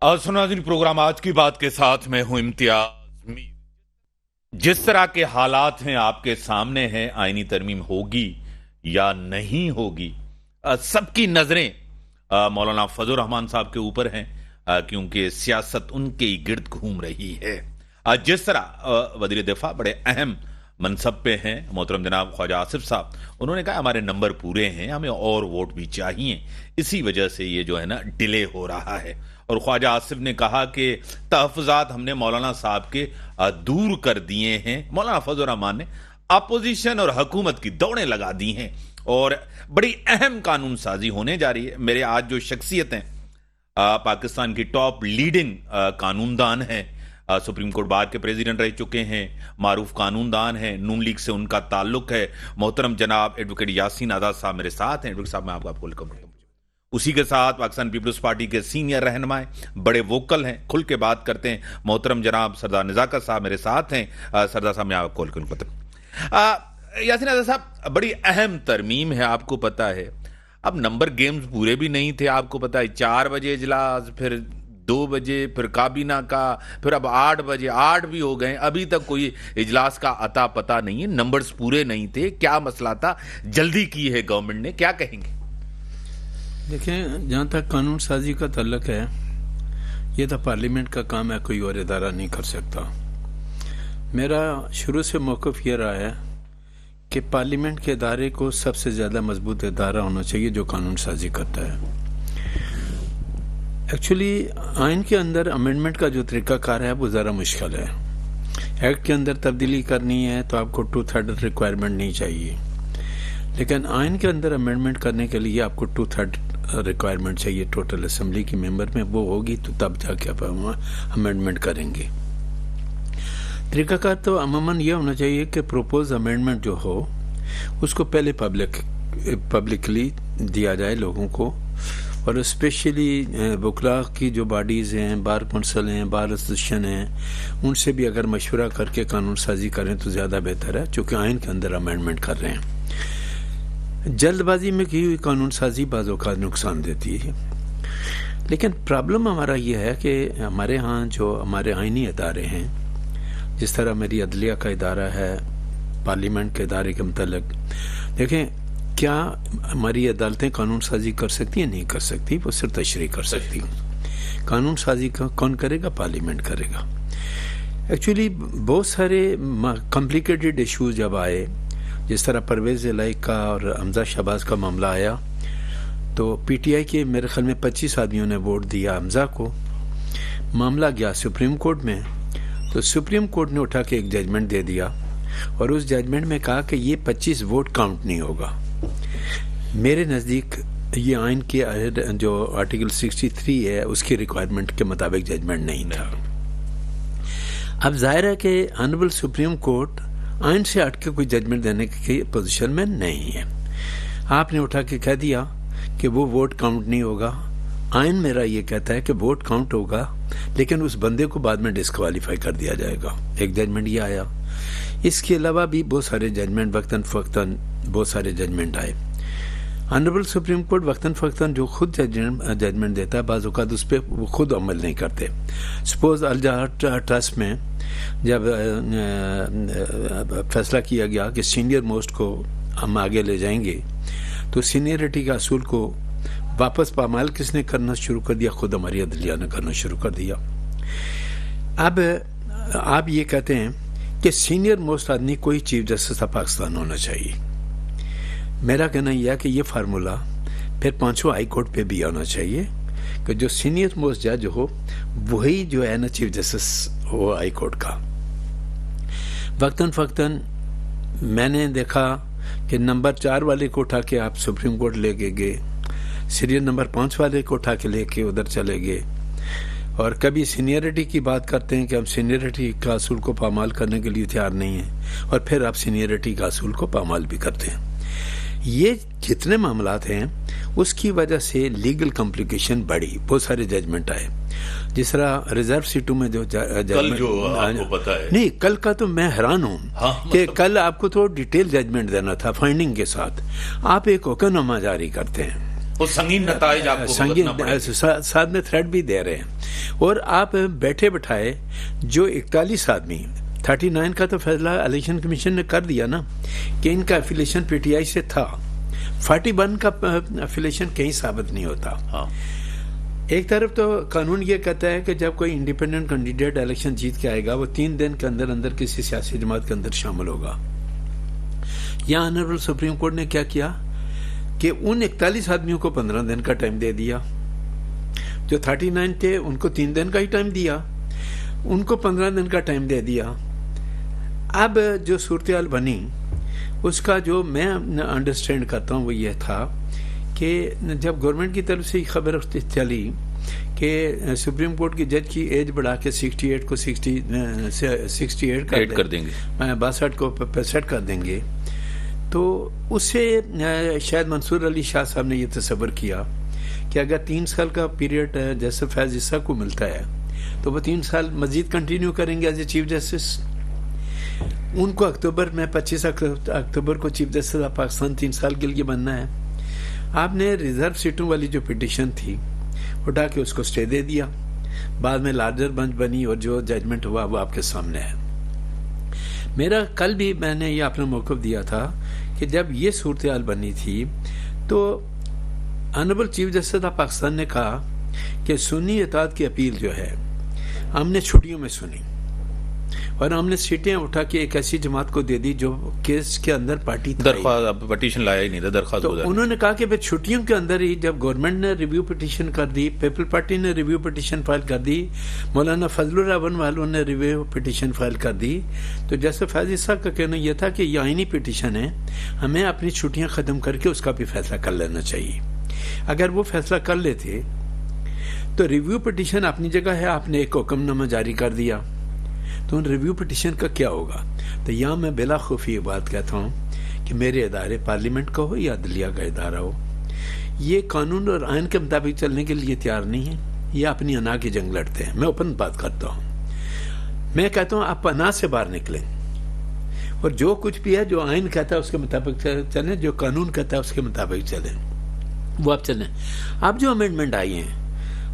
सुनाज़रीन, programme आज की बात के साथ मैं हूं इम्तियाज मीर। जिस तरह के हालात हैं आपके सामने हैं, आईनी तरमीम होगी या नहीं होगी, सबकी नजरें मौलाना फजल रहमान साहब के ऊपर हैं, क्योंकि सियासत उनके ही गिर्द घूम रही है। जिस तरह वज़ीर दिफा बड़े अहम मनसब पे हैं, मोहतरम जनाब ख्वाजा आसिफ साहब, उन्होंने कहा हमारे नंबर पूरे हैं, हमें और वोट भी चाहिए, इसी वजह से ये जो है ना डिले हो रहा है। और ख्वाजा आसिफ ने कहा कि तहफ़्फ़ुज़ात हमने मौलाना साहब के दूर कर दिए हैं। मौलाना फजल रहमान ने अपोजिशन और हुकूमत की दौड़ें लगा दी हैं और बड़ी अहम कानून साजी होने जा रही है। मेरे आज जो शख्सियतें पाकिस्तान की टॉप लीडिंग कानूनदान हैं, सुप्रीम कोर्ट बार के प्रेसिडेंट रह चुके हैं, मारूफ कानूनदान हैं, नून लीग से उनका ताल्लुक है, मोहतरम जनाब एडवोकेट यासीन आज़ाद साहब मेरे साथ हैं। एडवोकेट साहब, मैं आपको वेलकम करता हूँ। उसी के साथ पाकिस्तान पीपल्स पार्टी के सीनियर रहनुमाएं, बड़े वोकल हैं, खुल के बात करते हैं, मोहतरम जनाब सरदार नज़ाकत साहब मेरे साथ हैं। सरदार साहब, मैं आपको वेलकम करता हूँ। यासीन आज़ाद साहब, बड़ी अहम तरमीम है, आपको पता है। अब नंबर गेम्स पूरे भी नहीं थे, आपको पता है। 4 बजे इजलास, फिर 2 बजे, फिर काबीना का, फिर अब 8 बजे, 8 भी हो गए, अभी तक कोई इजलास का अता पता नहीं है। नंबर्स पूरे नहीं थे, क्या मसला था? जल्दी की है गवर्नमेंट ने, क्या कहेंगे? देखें, जहाँ तक कानून साजी का तल्लक है, ये तो पार्लियामेंट का काम है, कोई और इदारा नहीं कर सकता। मेरा शुरू से मौक़िफ़ ये रहा है कि पार्लियामेंट के इदारे को सबसे ज़्यादा मजबूत इदारा होना चाहिए जो कानून साजी करता है। एक्चुअली आइन के अंदर अमेंडमेंट का जो तरीक़ाकार है वो ज़रा मुश्किल है। एक्ट के अंदर तब्दीली करनी है तो आपको 2/3 रिक्वायरमेंट नहीं चाहिए, लेकिन आइन के अंदर अमेंडमेंट करने के लिए आपको 2/3 रिक्वायरमेंट चाहिए टोटल असेंबली की मेंबर में। वो होगी तो तब जाके आप अमेंडमेंट करेंगे। तरीक़ाकार तो अमूमन ये होना चाहिए कि प्रोपोज अमेंडमेंट जो हो उसको पहले पब्लिकली दिया जाए लोगों को, और स्पेशली वकला की जो बॉडीज़ हैं, बार कौंसल हैं, बार एसोसिएशन हैं, उनसे भी अगर मशवरा करके कानून साजी करें तो ज़्यादा बेहतर है, चूँकि आइन के अंदर अमेंडमेंट कर रहे हैं। जल्दबाजी में की हुई कानून साजी बाज़ औक़ात नुकसान देती है। लेकिन प्रॉब्लम हमारा ये है कि हमारे यहाँ जो हमारे आइनी इदारे हैं, जिस तरह मेरी अदलिया का इदारा है, पार्लियामेंट के इदारे के मुतल्लिक़, देखें, क्या हमारी अदालतें कानून साजी कर सकती हैं? नहीं कर सकती, वो सिर्फ तशरीह कर सकती हैं। कानून साजी का कौन करेगा? पार्लियामेंट करेगा। एक्चुअली बहुत सारे कॉम्प्लिकेटेड इशूज़ जब आए, जिस तरह परवेज़ इलाही का और हमजा शहबाज का मामला आया, तो PTI के मेरे ख्याल में 25 आदमियों ने वोट दिया हमजा को। मामला गया सुप्रीम कोर्ट में, तो सुप्रीम कोर्ट ने उठा के एक जजमेंट दे दिया और उस जजमेंट में कहा कि ये 25 वोट काउंट नहीं होगा। मेरे नज़दीक ये आइन के जो आर्टिकल 63 है उसकी रिक्वायरमेंट के मुताबिक जजमेंट नहीं था। अब जाहिर है कि ऑनरेबल सुप्रीम कोर्ट आइन से हट के कोई जजमेंट देने की पोजीशन में नहीं है। आपने उठा के कह दिया कि वो वोट काउंट नहीं होगा। आइन मेरा ये कहता है कि वोट काउंट होगा, लेकिन उस बंदे को बाद में डिस्क्वालीफाई कर दिया जाएगा। एक जजमेंट ये आया। इसके अलावा भी बहुत सारे जजमेंट वक्तन फ़क्तन बहुत सारे जजमेंट आए। ऑनरेबल सुप्रीम कोर्ट वक्तन फ़क्तन जो खुद जजमेंट देता है, बाज़ औक़ात उस पर वो खुद अमल नहीं करते। सपोज़ अल जहा ट्रस्ट में जब फैसला किया गया कि सीनियर मोस्ट को हम आगे ले जाएंगे, तो सीनियरिटी के असूल को वापस पामाल किसने करना शुरू कर दिया? खुद हमारी अदलिया ने करना शुरू कर दिया। अब आप ये कहते हैं कि सीनियर मोस्ट आदमी कोई चीफ जस्टिस ऑफ पाकिस्तान होना चाहिए। मेरा कहना यह है कि ये फार्मूला फिर 5वां हाई कोर्ट पे भी आना चाहिए कि जो सीनियर मोस्ट जज हो वही जो है ना चीफ जस्टिस हो हाई कोर्ट का। वक्तन फ़क्तन मैंने देखा कि नंबर 4 वाले को उठा के आप सुप्रीम कोर्ट लेके गए, सीरियल नंबर 5 वाले को उठा के लेके उधर चले गए, और कभी सीनियरिटी की बात करते हैं कि हम सीनियरिटी का असूल को पामाल करने के लिए तैयार नहीं हैं, और फिर आप सीनियरिटी का असूल को पामाल भी करते हैं। ये जितने मामलात हैं उसकी वजह से लीगल कॉम्प्लिकेशन बढ़ी, बहुत सारे जजमेंट आए। जिस तरह रिजर्व सीटों में जो कल जो आपको पता है, नहीं कल का तो मैं हैरान हूँ कि कल आपको तो डिटेल जजमेंट देना था फाइंडिंग के साथ, आप एक हुक्मनामा जारी करते हैं, वो संगीन नताइज आपको संगीन साथ में थ्रेड भी दे रहे हैं। और आप बैठे बैठाए जो 41 आदमी, 39 का तो फैसला इलेक्शन कमीशन ने कर दिया ना कि इनका एफिलिएशन पीटीआई से था, 41 का एफिलिएशन कहीं साबित नहीं होता। हाँ। एक तरफ तो कानून ये कहता है कि जब कोई इंडिपेंडेंट कैंडिडेट इलेक्शन जीत के आएगा वो 3 दिन के अंदर अंदर किसी सियासी जमात के अंदर शामिल होगा। यहाँ ऑनरेबल सुप्रीम कोर्ट ने क्या किया कि उन 41 आदमियों को 15 दिन का टाइम दे दिया। जो 39 थे उनको 3 दिन का ही टाइम दिया, उनको 15 दिन का टाइम दे दिया। अब जो सूरत बनी उसका जो मैं अंडरस्टैंड करता हूँ वो ये था कि जब गवर्नमेंट की तरफ से खबर चली कि सुप्रीम कोर्ट की जज की एज बढ़ा के 68 को 68 कर देंगे, 62 को 65 कर देंगे, तो उससे शायद मंसूर अली शाह साहब ने यह तस्वर किया कि अगर 3 साल का पीरियड जस्टिस फैज ईसा को मिलता है तो वो 3 साल मजीद कंटिन्यू करेंगे एज ए चीफ जस्टिस। उनको अक्टूबर में 25 अक्टूबर को चीफ जस्टिस ऑफ पाकिस्तान 3 साल के लिए बनना है। आपने रिजर्व सीटों वाली जो पिटिशन थी उठा के उसको स्टे दे दिया, बाद में लार्जर बेंच बनी और जो जजमेंट हुआ वो आपके सामने है। मेरा कल भी मैंने ये अपना मौक़िफ़ दिया था कि जब ये सूरत हाल बनी थी तो honourable chief justice of Pakistan ने कहा कि सुन्नी इताअत की अपील जो है हमने छुट्टियों में सुनी और हमने सीटें उठा के एक ऐसी जमात को दे दी जो केस के अंदर पार्टी दरख्वास्त पिटीशन लाया ही नहीं था, दरख्वास्त तो उन्होंने कहा कि भाई छुट्टियों के अंदर ही जब गवर्नमेंट ने रिव्यू पिटीशन कर दी, पीपल पार्टी ने रिव्यू पिटीशन फाइल कर दी, मौलाना फजलुर रहमान वालों ने रिव्यू पिटीशन फाइल कर दी, तो जैसे फैज ईसा का कहना यह था कि ये आईनी पिटीशन है, हमें अपनी छुट्टियां खत्म करके उसका भी फैसला कर लेना चाहिए। अगर वो फैसला कर लेते तो रिव्यू पिटीशन अपनी जगह है, आपने एक हुक्मनामा जारी कर दिया, तो उन रिव्यू पिटीशन का क्या होगा? तो यहाँ मैं बिला खौफ ये बात कहता हूँ कि मेरे इदारे पार्लियामेंट का हो या अदलिया का इदारा हो, ये कानून और आइन के मुताबिक चलने के लिए तैयार नहीं है, ये अपनी अना की जंग लड़ते हैं। मैं ओपन बात करता हूँ, मैं कहता हूँ आप अना से बाहर निकलें और जो कुछ भी है, जो आइन कहता है उसके मुताबिक चलें, जो कानून कहता है उसके मुताबिक चलें, वो आप चलें। अब जो अमेंडमेंट आई हैं,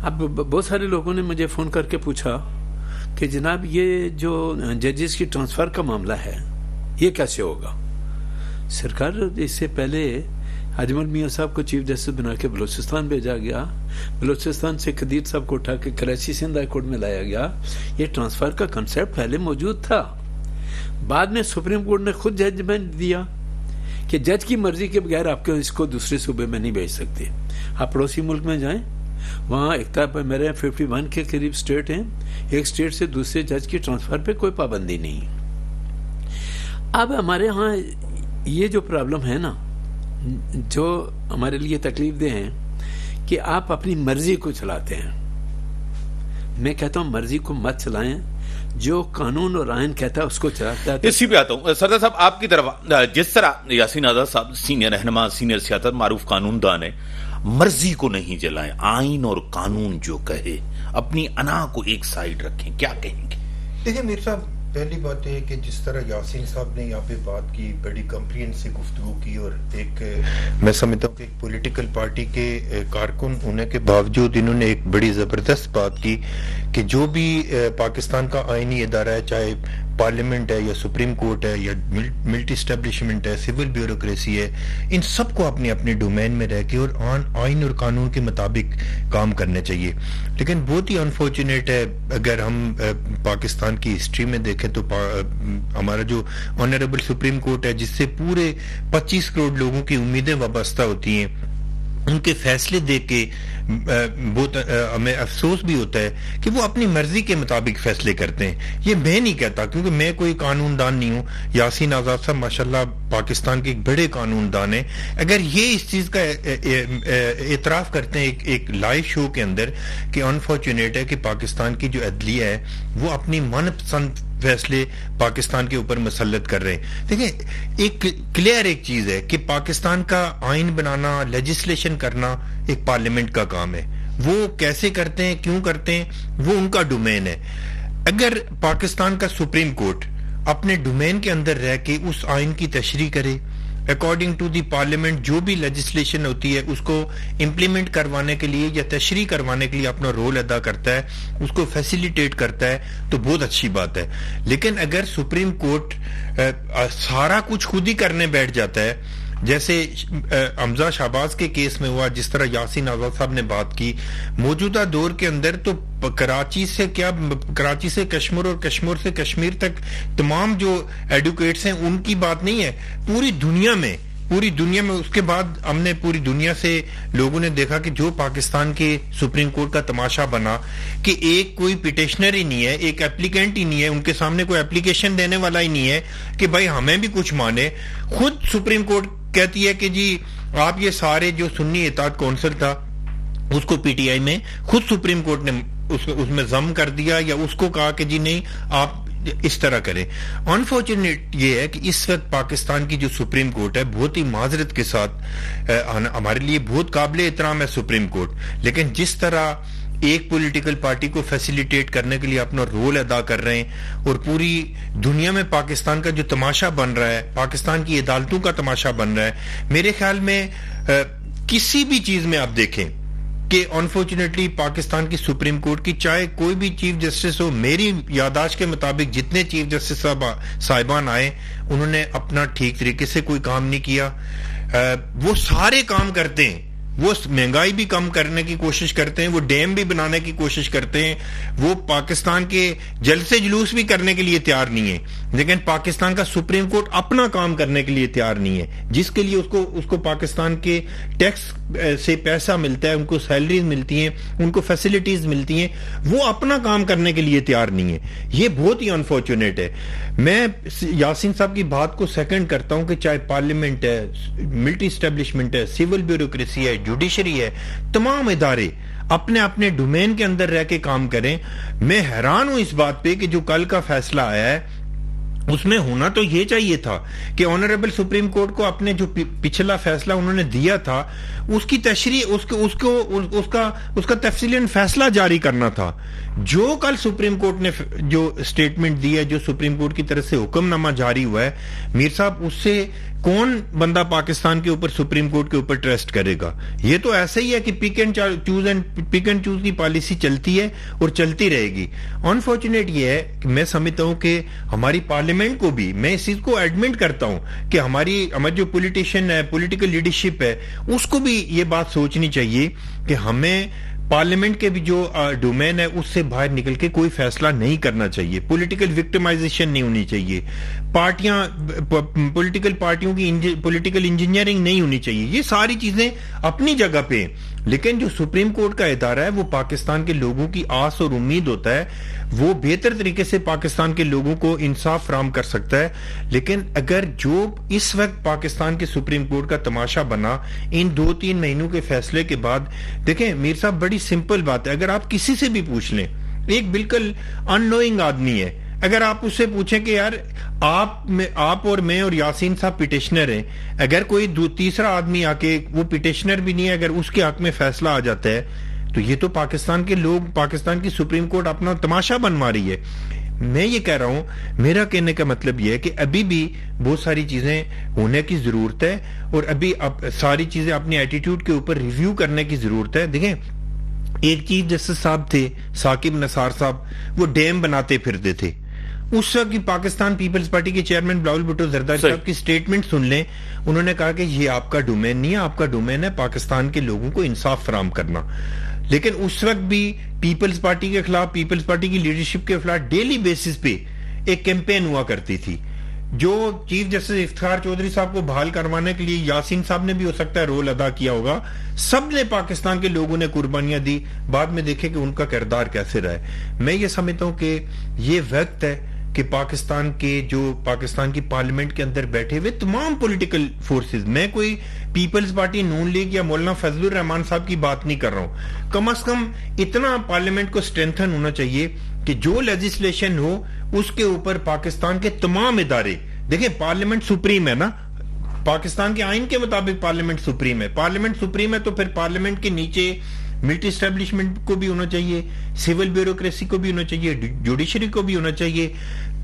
अब बहुत सारे लोगों ने मुझे फ़ोन करके पूछा कि जनाब ये जो जजेस की ट्रांसफ़र का मामला है ये कैसे होगा? सरकार, इससे पहले अजमल मियाँ साहब को चीफ जस्टिस बना के बलूचिस्तान भेजा गया, बलूचिस्तान से कदीर साहब को उठा के कराची सिंध हाई कोर्ट में लाया गया। ये ट्रांसफ़र का कंसेप्ट पहले मौजूद था, बाद में सुप्रीम कोर्ट ने खुद जजमेंट दिया कि जज की मर्जी के बगैर आपके इसको दूसरे सूबे में नहीं भेज सकते। आप पड़ोसी मुल्क में जाएं, वहाँ एक तरह मेरे 51 के करीब स्टेट हैं, एक स्टेट से दूसरे जज की ट्रांसफर पे कोई पाबंदी नहीं। अब हमारे यहाँ ये जो प्रॉब्लम है ना, जो हमारे लिए तकलीफ दे हैं कि आप अपनी मर्जी को चलाते हैं। मैं कहता हूँ मर्जी को मत चलाएं, जो कानून और आइन कहता है उसको चलाता है। इसी पे आता हूँ सरदार साहब, आपकी तरफ जिस तरह यासीन आज़ाद साहब सीनियर रहनुमा, सीनियर सियासत, मारूफ कानूनदान है, मर्जी को नहीं जलाएं, आइन और कानून जो कहे, अपनी अना को एक साइड रखें, क्या कहेंगे? देखिए मीर साहब, पहली बात है कि जिस तरह यासीन साहब ने यहाँ पे बात की, बड़ी कम्प्रिहेंसिव गुफ्तगू की, और एक मैं समझता हूँ कि एक पॉलिटिकल पार्टी के कारकुन होने के बावजूद इन्होंने एक बड़ी ज़बरदस्त बात की कि जो भी पाकिस्तान का आइनी इदारा है, चाहे पार्लियामेंट है या सुप्रीम कोर्ट है या मिलिट्री एस्टेब्लिशमेंट है, सिविल ब्यूरोक्रेसी है, इन सबको अपने अपने डोमेन में रह के और आइन और कानून के मुताबिक काम करने चाहिए। लेकिन बहुत ही अनफॉर्चुनेट है, अगर हम पाकिस्तान की हिस्ट्री में देखें तो हमारा जो ऑनरेबल सुप्रीम कोर्ट है, जिससे पूरे 25 करोड़ लोगों की उम्मीदें वाबस्ता होती हैं, उनके फैसले देख के बहुत हमें अफसोस भी होता है कि वो अपनी मर्जी के मुताबिक फैसले करते हैं। ये मैं नहीं कहता, क्योंकि मैं कोई कानूनदान नहीं हूँ। यासीन आज़ाद साहब माशाल्लाह पाकिस्तान के एक बड़े कानूनदान हैं। अगर ये इस चीज का एतराफ करते हैं एक लाइव शो के अंदर कि अनफॉर्चुनेट है कि पाकिस्तान की जो अदलिया है वो अपनी मनपसंद फैसले पाकिस्तान के ऊपर मुसल्लत कर रहे हैं। देखिए, एक क्लियर एक चीज है कि पाकिस्तान का आइन बनाना, लेजिस्लेशन करना एक पार्लियामेंट का काम है। वो कैसे करते हैं, क्यों करते हैं, वो उनका डोमेन है। अगर पाकिस्तान का सुप्रीम कोर्ट अपने डोमेन के अंदर रह के उस आइन की तशरीह करे, अकॉर्डिंग टू द पार्लियामेंट जो भी लेजिस्लेशन होती है उसको इम्प्लीमेंट करवाने के लिए या तशरीह करवाने के लिए अपना रोल अदा करता है, उसको फैसिलिटेट करता है, तो बहुत अच्छी बात है। लेकिन अगर सुप्रीम कोर्ट सारा कुछ खुद ही करने बैठ जाता है, जैसे हमजा शहबाज के केस में हुआ, जिस तरह यासीन आजाद साहब ने बात की, मौजूदा दौर के अंदर तो कराची से कश्मीर और कश्मीर से कश्मीर तक तमाम जो एडवोकेट्स हैं उनकी बात नहीं है, पूरी दुनिया में। उसके बाद हमने पूरी दुनिया से लोगों ने देखा कि जो पाकिस्तान के सुप्रीम कोर्ट का तमाशा बना कि एक कोई पिटिशनर ही नहीं है, एक एप्लीकेंट ही नहीं है, उनके सामने कोई एप्लीकेशन देने वाला ही नहीं है कि भाई हमें भी कुछ माने। खुद सुप्रीम कोर्ट कहती है कि जी आप ये सारे जो सुन्नी इत्तेहाद कौंसिल था उसको पीटीआई में खुद सुप्रीम कोर्ट ने उसमें जम कर दिया, या उसको कहा कि जी नहीं आप इस तरह करें। अनफॉर्चुनेट ये है कि इस वक्त पाकिस्तान की जो सुप्रीम कोर्ट है, बहुत ही माजरत के साथ हमारे लिए बहुत काबिल एहतराम है सुप्रीम कोर्ट, लेकिन जिस तरह एक पॉलिटिकल पार्टी को फैसिलिटेट करने के लिए अपना रोल अदा कर रहे हैं और पूरी दुनिया में पाकिस्तान का जो तमाशा बन रहा है, पाकिस्तान की अदालतों का तमाशा बन रहा है, मेरे ख्याल में किसी भी चीज में आप देखें कि अनफॉर्चुनेटली पाकिस्तान की सुप्रीम कोर्ट की चाहे कोई भी चीफ जस्टिस हो, मेरी यादाश्त के मुताबिक जितने चीफ जस्टिस साहिबान आए उन्होंने अपना ठीक तरीके से कोई काम नहीं किया। वो सारे काम करते हैं, वो महंगाई भी कम करने की कोशिश करते हैं, वो डैम भी बनाने की कोशिश करते हैं, वो पाकिस्तान के जलसे जुलूस भी करने के लिए तैयार नहीं है, लेकिन पाकिस्तान का सुप्रीम कोर्ट अपना काम करने के लिए तैयार नहीं है, जिसके लिए उसको पाकिस्तान के टैक्स से पैसा मिलता है, उनको सैलरीज मिलती हैं, उनको फैसिलिटीज मिलती हैं, वो अपना काम करने के लिए तैयार नहीं है। ये बहुत ही अनफॉर्चुनेट है। मैं यासीन साहब की बात को सेकंड करता हूं कि चाहे पार्लियामेंट है, मिलिट्री एस्टेब्लिशमेंट है, सिविल ब्यूरोक्रेसी है, जुडिशरी है, तमाम इदारे अपने अपने डोमेन के अंदर रह के काम करें। मैं हैरान हूं इस बात पे कि जो कल का फैसला आया है उसमें होना तो ये चाहिए था कि ऑनरेबल सुप्रीम कोर्ट को अपने जो पिछला फैसला उन्होंने दिया था उसकी तशरीह उसका तफसीलन फैसला जारी करना था। जो कल सुप्रीम कोर्ट ने जो स्टेटमेंट दी है, जो सुप्रीम कोर्ट की तरफ से हुक्मनामा जारी हुआ है, मीर साहब उससे कौन बंदा पाकिस्तान के ऊपर सुप्रीम कोर्ट के ऊपर ट्रस्ट करेगा? ये तो ऐसा ही है कि पिक एंड चूज की पॉलिसी चलती है और चलती रहेगी। अनफॉर्चुनेट ये है कि मैं समझता हूं कि हमारी पार्लियामेंट को भी, मैं इस चीज को एडमिट करता हूं कि हमारी जो पॉलिटिशियन है, पॉलिटिकल लीडरशिप है, उसको भी ये बात सोचनी चाहिए कि हमें पार्लियामेंट के भी जो डोमेन है उससे बाहर निकल के कोई फैसला नहीं करना चाहिए। पॉलिटिकल विक्टिमाइजेशन नहीं होनी चाहिए, पॉलिटिकल पार्टियों की पॉलिटिकल इंजीनियरिंग नहीं होनी चाहिए। ये सारी चीजें अपनी जगह पे, लेकिन जो सुप्रीम कोर्ट का इदारा है वो पाकिस्तान के लोगों की आस और उम्मीद होता है, वो बेहतर तरीके से पाकिस्तान के लोगों को इंसाफ फराहम कर सकता है। लेकिन अगर जो इस वक्त पाकिस्तान के सुप्रीम कोर्ट का तमाशा बना इन 2-3 महीनों के फैसले के बाद, देखें मीर साहब बड़ी सिंपल बात है, अगर आप किसी से भी पूछ लें, एक बिल्कुल अननोइंग आदमी है, अगर आप उससे पूछें कि यार आप और मैं और यासीन साहब पिटिशनर हैं, अगर कोई तीसरा आदमी आके, वो पिटिशनर भी नहीं है, अगर उसके हक में फैसला आ जाता है तो ये तो पाकिस्तान के लोग, पाकिस्तान की सुप्रीम कोर्ट अपना तमाशा बनवा रही है। मैं ये कह रहा हूं, मेरा कहने का मतलब ये है कि अभी भी बहुत सारी चीजें होने की जरूरत है और अभी सारी चीजें अपनी एटीट्यूड के ऊपर रिव्यू करने की जरूरत है। देखें, एक चीफ जस्टिस साहब थे साकिब नसार साहब, वो डैम बनाते फिरते थे। उस वक्त की पाकिस्तान पीपल्स पार्टी के चेयरमैन बिलावल भुट्टो जरदारी साहब की स्टेटमेंट सुन लें, उन्होंने कहा कि ये आपका डोमेन नहीं है, आपका डोमेन है पाकिस्तान के लोगों को इंसाफ फराहम करना। लेकिन उस वक्त भी पीपल्स पार्टी के खिलाफ, पीपल्स पार्टी की लीडरशिप के खिलाफ डेली बेसिस पे एक कैंपेन हुआ करती थी। जो चीफ जस्टिस इफ्तिखार चौधरी साहब को बहाल करवाने के लिए यासीन साहब ने भी हो सकता है रोल अदा किया होगा, सब ने, पाकिस्तान के लोगों ने कुर्बानियां दी। बाद में देखे कि उनका किरदार कैसे रहा है। मैं ये समझता हूं कि ये वक्त है कि पाकिस्तान की पार्लियामेंट के अंदर बैठे हुए तमाम पॉलिटिकल फोर्सेस, मैं कोई पीपल्स पार्टी, नून लीग या मौलाना फजलुर रहमान साहब की बात नहीं कर रहा हूं, कम से कम इतना पार्लियामेंट को स्ट्रेंथन होना चाहिए कि जो लेजिस्लेशन हो उसके ऊपर पाकिस्तान के तमाम इदारे, देखिए पार्लियामेंट सुप्रीम है ना, पाकिस्तान के आइन के मुताबिक पार्लियामेंट सुप्रीम है। पार्लियामेंट सुप्रीम है तो फिर पार्लियामेंट के नीचे मिलिट्री एस्टेब्लिशमेंट को भी होना चाहिए, सिविल ब्यूरोक्रेसी को भी होना चाहिए, जुडिशरी को भी होना चाहिए,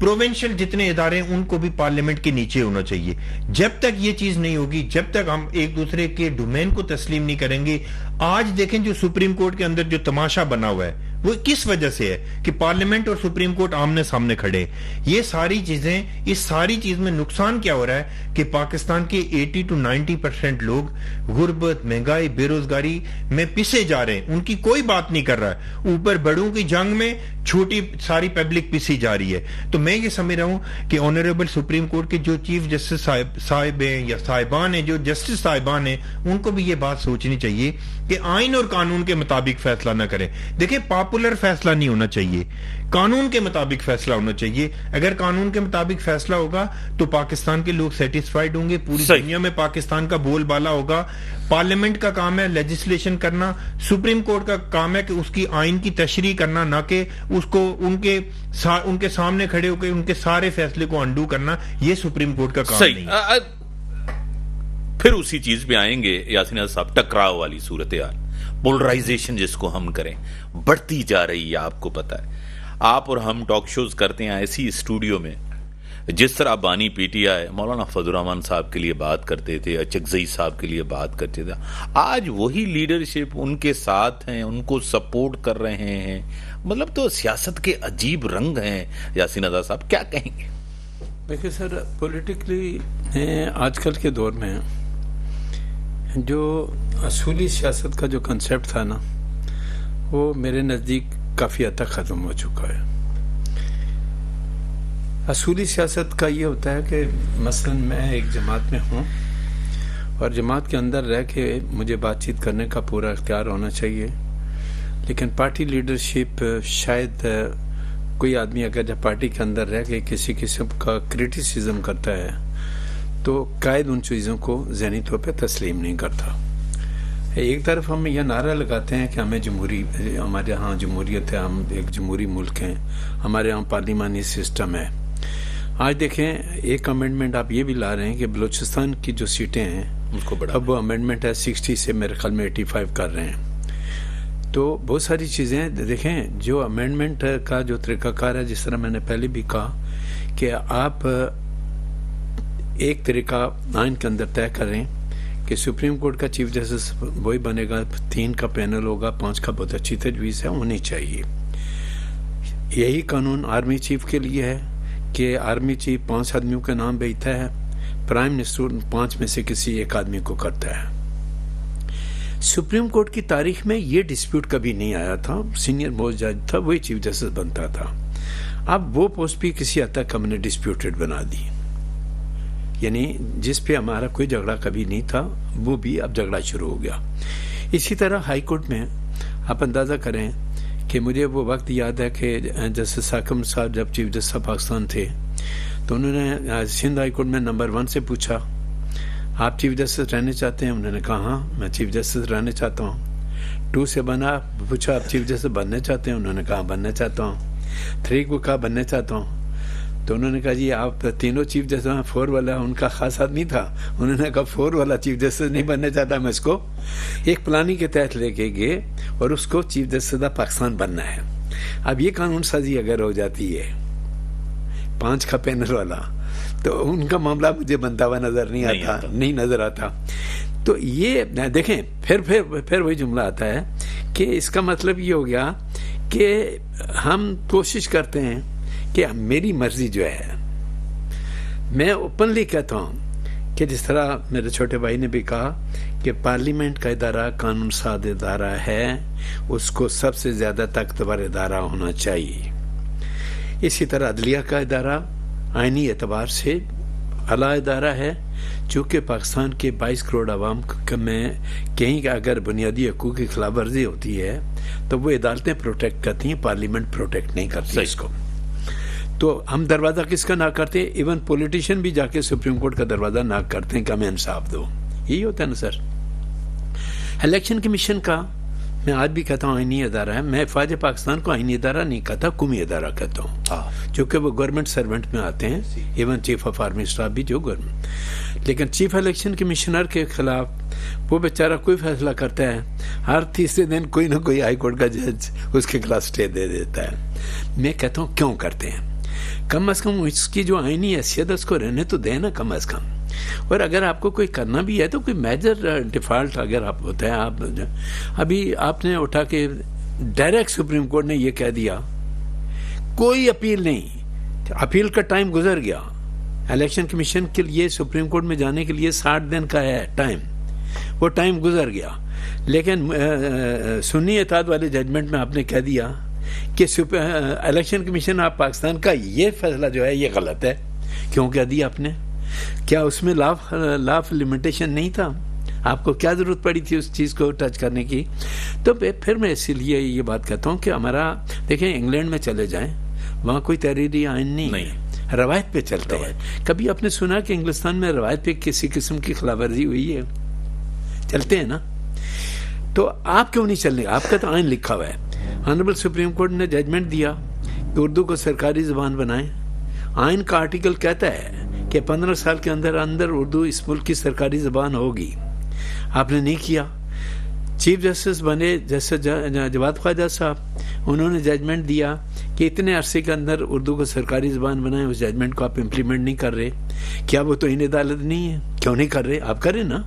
प्रोविंशियल जितने इदारे हैं उनको भी पार्लियामेंट के नीचे होना चाहिए। जब तक ये चीज नहीं होगी, जब तक हम एक दूसरे के डोमेन को तस्लीम नहीं करेंगे। आज देखें जो सुप्रीम कोर्ट के अंदर जो तमाशा बना हुआ है वो किस वजह से है कि पार्लियामेंट और सुप्रीम कोर्ट आमने सामने खड़े। ये सारी चीजें, इस सारी चीज में नुकसान क्या हो रहा है कि पाकिस्तान के 80 to 90% लोग गुर्बत, महंगाई, बेरोजगारी में पिसे जा रहे हैं, उनकी कोई बात नहीं कर रहा है। ऊपर बड़ों की जंग में छोटी सारी पब्लिक पिसी जा रही है। तो मैं ये समझ रहा हूं कि ऑनरेबल सुप्रीम कोर्ट के जो चीफ जस्टिस साहिब हैं या साहिबान हैं, जो जस्टिस साहिबान हैं, उनको भी ये बात सोचनी चाहिए कि आइन और कानून के मुताबिक फैसला ना करें। देखिए, पॉपुलर फैसला नहीं होना चाहिए, कानून के मुताबिक फैसला होना चाहिए। अगर कानून के मुताबिक फैसला होगा तो पाकिस्तान के लोग सेटिस्फाइड होंगे, पूरी दुनिया में पाकिस्तान का बोलबाला होगा। पार्लियामेंट का काम है लेजिस्लेशन करना, सुप्रीम कोर्ट का काम है कि उसकी आइन की तशरीह करना, ना कि उसको उनके सामने खड़े होकर उनके सारे फैसले को अंडू करना। ये सुप्रीम कोर्ट का काम नहीं है। फिर उसी चीज पे आएंगे यासीन साहब, टकराव वाली सूरत हाल, पोलराइजेशन जिसको हम करें, बढ़ती जा रही है। आपको पता है, आप और हम टॉक शोज करते हैं ऐसी स्टूडियो में, जिस तरह बानी पीटीआई मौलाना फजल रहमान साहब के लिए बात करते थे, चकजई साहब के लिए बात करते थे, आज वही लीडरशिप उनके साथ हैं, उनको सपोर्ट कर रहे हैं। मतलब तो सियासत के अजीब रंग हैं। यासीन आज़ाद साहब क्या कहेंगे? देखिए सर, पॉलिटिकली आजकल के दौर में जो असूली सियासत का जो कंसेप्ट था ना, वो मेरे नज़दीक काफ़ी हद तक ख़त्म हो चुका है। असूली सियासत का ये होता है कि मसलन मैं एक जमात में हूँ और जमात के अंदर रह के मुझे बातचीत करने का पूरा इख्तियार होना चाहिए, लेकिन पार्टी लीडरशिप शायद कोई आदमी अगर जब पार्टी के अंदर रह के किसी किस्म का क्रिटिसिज्म करता है तो कायद उन चीज़ों को ज़हनी तौर पे तस्लीम नहीं करता। एक तरफ हम यह नारा लगाते हैं कि हमारे यहाँ जमहूरियत है, हम एक जमहूरी मुल्क हैं, हमारे यहाँ पार्लिमानी सिस्टम है। आज देखें, एक अमेंडमेंट आप ये भी ला रहे हैं कि बलूचिस्तान की जो सीटें हैं उसको बढ़ा, अब वो अमेंडमेंट है 60 से मेरे ख्याल में 85 कर रहे हैं। तो बहुत सारी चीज़ें देखें, जो अमेंडमेंट का जो तरीक़ाकार है, जिस तरह मैंने पहले भी कहा कि आप एक तरीका आइन के अंदर तय करें कि सुप्रीम कोर्ट का चीफ जस्टिस वही बनेगा, 3 का पैनल होगा, 5 का बहुत अच्छी तजवीज़ है, होनी चाहिए। यही कानून आर्मी चीफ के लिए है कि आर्मी चीफ 5 आदमियों के नाम भेजता है, प्राइम मिनिस्टर 5 में से किसी एक आदमी को करता है। सुप्रीम कोर्ट की तारीख में ये डिस्प्यूट कभी नहीं आया था, सीनियर मोस्ट जज था, वही चीफ जस्टिस बनता था। अब वो पोस्ट भी किसी हद तक हमने डिस्प्यूटेड बना दी, यानी जिस पे हमारा कोई झगड़ा कभी नहीं था वो भी अब झगड़ा शुरू हो गया। इसी तरह हाई कोर्ट में आप अंदाज़ा करें कि मुझे वो वक्त याद है कि जस्टिस हाकिम साहब जब चीफ जस्टिस पाकिस्तान थे तो उन्होंने सिंध हाई कोर्ट में नंबर 1 से पूछा, आप चीफ जस्टिस रहने चाहते हैं? उन्होंने कहा हाँ, मैं चीफ जस्टिस रहने चाहता हूँ। 2 से पूछा, आप चीफ जस्टिस बनना चाहते हैं? उन्होंने कहा बनना चाहता हूँ। 3 को कहा बनना चाहता हूँ, तो उन्होंने कहा जी आप तीनों चीफ जस्टिस, 4 वाला उनका खास आदमी था, उन्होंने कहा 4 वाला चीफ जस्टिस नहीं बनना चाहता, मैं इसको एक प्लानिंग के तहत लेके गए और उसको चीफ जस्टिस पाकिस्तान बनना है। अब ये कानून साजी अगर हो जाती है 5 का पैनल वाला, तो उनका मामला मुझे बनता हुआ नजर नहीं नजर आता। तो ये देखें, फिर वही जुमला आता है कि इसका मतलब ये हो गया कि हम कोशिश करते हैं कि मेरी मर्जी जो है, मैं ओपनली कहता हूँ कि जिस तरह मेरे छोटे भाई ने भी कहा कि पार्लियामेंट का इदारा कानून साज इदारा है, उसको सबसे ज़्यादा ताकतवर इदारा होना चाहिए। इसी तरह अदलिया का इदारा आइनी एतबार से अला इदारा है, चूँकि पाकिस्तान के 22 करोड़ आवाम में कहीं अगर बुनियादी हकूक़ की खिलाफ वर्जी होती है तो वो अदालतें प्रोटेक्ट करती हैं, पार्लियामेंट प्रोटेक्ट नहीं करती इसको। तो हम दरवाज़ा किसका ना करते, इवन पॉलिटिशियन भी जाके सुप्रीम कोर्ट का दरवाज़ा ना करते हैं कि हमें इंसाफ दो। यही होता है ना सर। इलेक्शन कमीशन का मैं आज भी कहता हूँ आइनी अदारा है, मैं फ़ौज पाकिस्तान को आइनी अदारा नहीं कहता, कौमी अदारा कहता हूँ, क्योंकि वो गवर्नमेंट सर्वेंट में आते हैं, even chief of army staff भी जो गवर्नमेंट। लेकिन चीफ इलेक्शन कमिश्नर के खिलाफ वो बेचारा कोई फैसला करता है, हर तीसरे दिन कोई ना कोई हाई कोर्ट का जज उसके खिलाफ स्टे दे देता है। मैं कहता हूँ क्यों करते हैं? कम से कम इसकी जो आईनी हैसियत है उसको रहने तो दें ना कम से कम। और अगर आपको कोई करना भी है तो कोई मेजर डिफॉल्ट अगर आप होता है, आप अभी आपने उठा के डायरेक्ट सुप्रीम कोर्ट ने ये कह दिया कोई अपील नहीं, अपील का टाइम गुजर गया। इलेक्शन कमीशन के लिए सुप्रीम कोर्ट में जाने के लिए 60 दिन का है टाइम, वो टाइम गुजर गया। लेकिन सुन्नी इत्तेहाद वाले जजमेंट में आपने कह दिया कि इलेक्शन कमीशन ऑफ पाकिस्तान का ये फैसला जो है ये गलत है। क्यों कह दिया आपने? क्या उसमें लॉ ऑफ लिमिटेशन नहीं था? आपको क्या जरूरत पड़ी थी उस चीज को टच करने की? तो फिर मैं इसीलिए ये बात कहता हूँ कि हमारा देखें, इंग्लैंड में चले जाएं, वहां कोई तहरीरी आइन नहीं। रवायत पे चलते हैं। कभी आपने सुना कि इंग्लिस्तान में रवायत पे किसी किस्म की खिलाफवर्जी हुई है? चलते हैं ना। तो आप क्यों नहीं चलने? आपका तो आइन लिखा हुआ है। ऑनरेबल सुप्रीम कोर्ट ने जजमेंट दिया कि उर्दू को सरकारी जबान बनाएं। आइन का आर्टिकल कहता है कि 15 साल के अंदर अंदर उर्दू इस मुल्क की सरकारी जबान होगी। आपने नहीं किया। चीफ जस्टिस बने जस्टिस जवाद ख्वाजा साहब, उन्होंने जजमेंट दिया कि इतने अरसे के अंदर उर्दू को सरकारी जबान बनाए। उस जजमेंट को आप इम्प्लीमेंट नहीं कर रहे। क्या वो तो इन अदालत नहीं है? क्यों नहीं कर रहे? आप करें ना।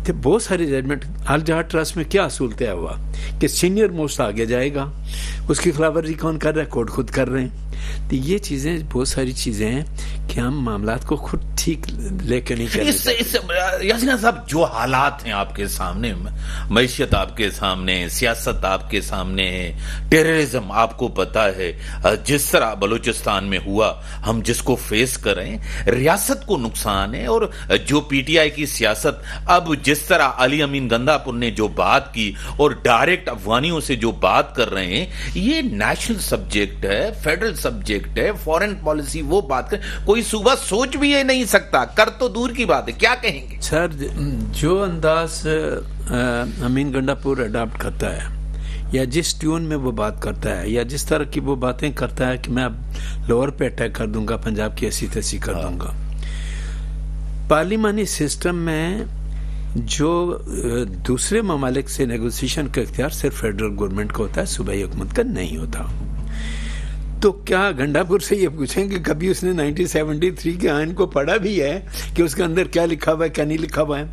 तो बहुत सारे जजमेंट। अल जहाद ट्रस्ट में क्या असूल तय हुआ कि सीनियर मोस्ट आगे जाएगा, उसकी खिलाफवर्जी कौन कर रहा है? कोर्ट खुद कर रहे हैं। तो ये चीजें, बहुत सारी चीजें हैं कि हम मामलात को खुद ठीक लेके नहीं चले। यासीन साहब, जो हालात हैं आपके सामने, मैशियत आपके सामने, सियासत आपके सामने है, टेररिज्म आपको पता है, जिस तरह बलूचिस्तान में हुआ, हम जिसको फेस कर रहे हैं, रियासत को नुकसान है। और जो पीटीआई की सियासत, अब जिस तरह अली अमीन गंदापुर ने जो बात की और डायरेक्ट अफगानियों से जो बात कर रहे हैं, ये नेशनल सब्जेक्ट है, फेडरल सब्जेक्ट है, फॉरेन पॉलिसी वो बात कर, कोई सूबा सोच भी ये नहीं सकता, कर तो दूर की बात है। क्या कहेंगे सर? जो अंदाज अमीन गंडापुर अडॉप्ट करता है, या जिस ट्यून में वो बात करता है, या जिस तरह की वो बातें करता है कि मैं अब लाहौर पे अटैक कर दूंगा, पंजाब की ऐसी तैसी कर दूंगा। पार्लिमानी सिस्टम में जो दूसरे ममालिक से नेगोशिएशन का इख्तियार सिर्फ फेडरल गवर्नमेंट का होता है, सूबाई हुकूमत का नहीं होता। तो क्या गंडापुर से ये पूछें कि कभी उसने 1973 के आइन को पढ़ा भी है कि उसके अंदर क्या लिखा हुआ है, क्या नहीं लिखा हुआ है?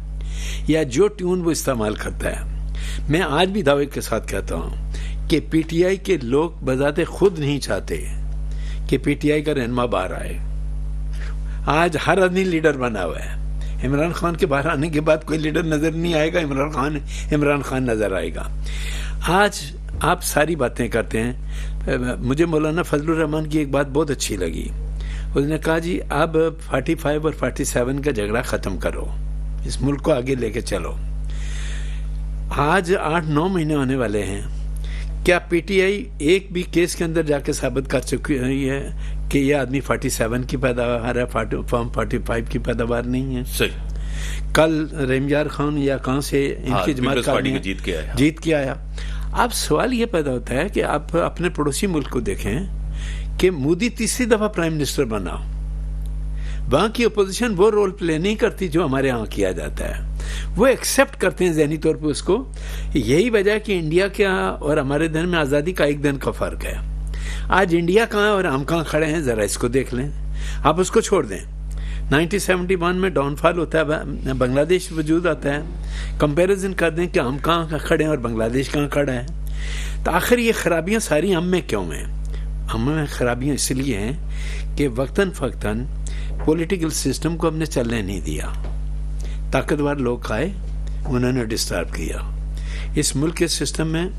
या जो ट्यून वो इस्तेमाल करता है। मैं आज भी दावे के साथ कहता हूं कि पीटीआई के लोग बजाते खुद नहीं चाहते कि पीटीआई का रहनुमा बाहर आए। आज हर आदमी लीडर बना हुआ है। इमरान खान के बाहर आने के बाद कोई लीडर नजर नहीं आएगा, इमरान खान नजर आएगा। आज आप सारी बातें करते हैं। मुझे मौलाना फजलुर रहमान की एक बात बहुत अच्छी लगी। उसने कहा जी अब 45 और 47 का झगड़ा खत्म करो, इस मुल्क को आगे लेके चलो। आज 8-9 महीने होने वाले हैं। क्या पीटीआई एक भी केस के अंदर जाके साबित कर चुकी है कि ये आदमी 47 की पैदावार है, फॉर्म 45 की पैदावार नहीं है? सही। कल रेमयार खान या कहां से इनकी जमात जीत के आया। अब सवाल ये पैदा होता है कि आप अपने पड़ोसी मुल्क को देखें कि मोदी तीसरी दफा प्राइम मिनिस्टर बना, वहां की अपोजिशन वो रोल प्ले नहीं करती जो हमारे यहाँ किया जाता है। वो एक्सेप्ट करते हैं ज़हनी तौर पे उसको। यही वजह है कि इंडिया के और हमारे दिन में आज़ादी का एक दिन का फर्क है। आज इंडिया कहाँ है और हम कहाँ खड़े हैं, जरा इसको देख लें। आप उसको छोड़ दें। 1971 में डाउनफॉल होता है, बांग्लादेश वजूद आता है। कंपैरिजन कर दें कि हम कहाँ खड़े हैं और बांग्लादेश कहाँ खड़ा है। तो आखिर ये खराबियां सारी हम में क्यों हैं? हम में खराबियां इसलिए हैं कि वक्तन फ़क्तन पॉलिटिकल सिस्टम को हमने चलने नहीं दिया। ताकतवर लोग आए, उन्होंने डिस्टर्ब किया। इस मुल्क के सिस्टम में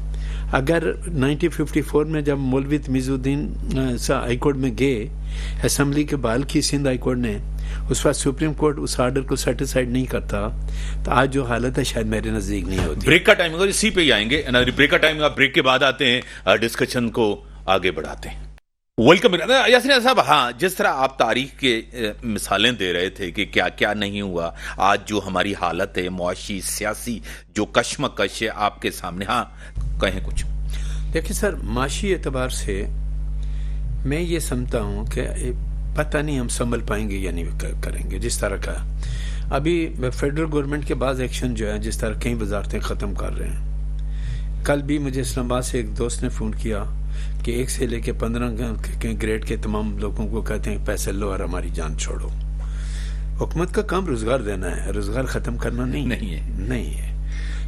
अगर 1954 में जब मौलवी तमीज़ुद्दीन हाईकोर्ट में गए, असम्बली के बहाल की सिंध हाईकोर्ट ने, उस वक्त सुप्रीम कोर्ट उस ऑर्डर को सेटिस्फाइड नहीं करता, तो आज जो हालत है शायद मेरे नजदीक नहीं होती। ब्रेक का टाइम होगा, इसी पे ही आएंगे। ब्रेक का टाइम, ब्रेक के बाद आते हैं, डिस्कशन को आगे बढ़ाते हैं। वेलकम यासीन साहब। हाँ, जिस तरह आप तारीख के मिसालें दे रहे थे कि क्या क्या नहीं हुआ, आज जो हमारी हालत है मुआशी सियासी जो कशमकश है आपके सामने, हाँ कहें कुछ। देखिए सर, माशी एतबार से मैं ये समझता हूँ कि पता नहीं हम संभल पाएंगे या नहीं करेंगे। जिस तरह का अभी फेडरल गवर्नमेंट के बाद एक्शन जो है, जिस तरह कई वजारतें ख़त्म कर रहे हैं। कल भी मुझे इस्लामाबाद से एक दोस्त ने फ़ोन किया कि 1 से लेके 15 ग्रेड के तमाम लोगों को कहते हैं पैसे लो और हमारी जान छोड़ो। हुकूमत का काम रोज़गार देना है, रोज़गार ख़त्म करना नहीं है।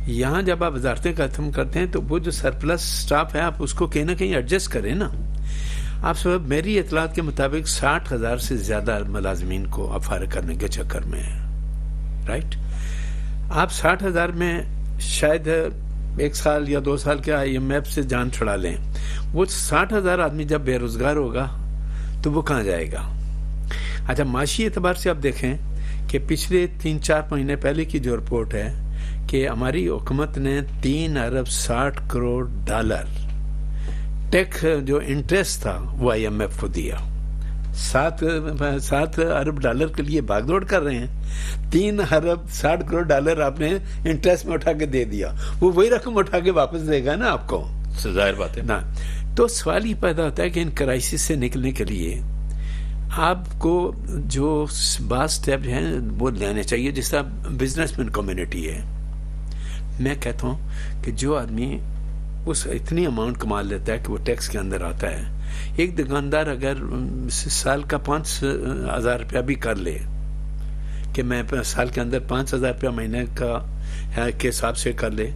यहाँ जब आप वजारतें ख़त्म करते हैं तो वो जो सरप्लस स्टाफ है आप उसको कहीं ना कहीं एडजस्ट करें ना। आप सब मेरी इतलात के मुताबिक 60,000 से ज़्यादा मुलाजमीन को आप फारिग करने के चक्कर में है, राइट। आप 60,000 में शायद 1 साल या 2 साल के IMF से जान छुड़ा लें। वो 60,000 आदमी जब बेरोज़गार होगा तो वो कहाँ जाएगा? अच्छा, माशी एतबार से आप देखें कि पिछले 3-4 महीने पहले की जो रिपोर्ट है कि हमारी हुकूमत ने 3 अरब 60 करोड़ डॉलर टैक्स जो इंटरेस्ट था वो IMF को दिया। 7 अरब डॉलर के लिए भागदौड़ कर रहे हैं। 3 अरब 60 करोड़ डॉलर आपने इंटरेस्ट में उठा के दे दिया, वो वही रकम उठा के वापस देगा ना आपको, जाहिर बात है ना। तो सवाल ही पैदा होता है कि इन क्राइसिस से निकलने के लिए आपको जो बात स्टेप हैं वो लेने चाहिए। जिस तरह बिजनेसमैन कम्युनिटी है, मैं कहता हूँ कि जो आदमी उस इतनी अमाउंट कमा लेता है कि वो टैक्स के अंदर आता है। एक दुकानदार अगर साल का 5,000 रुपया भी कर ले कि मैं साल के अंदर 5,000 रुपया महीने का के हिसाब से कर ले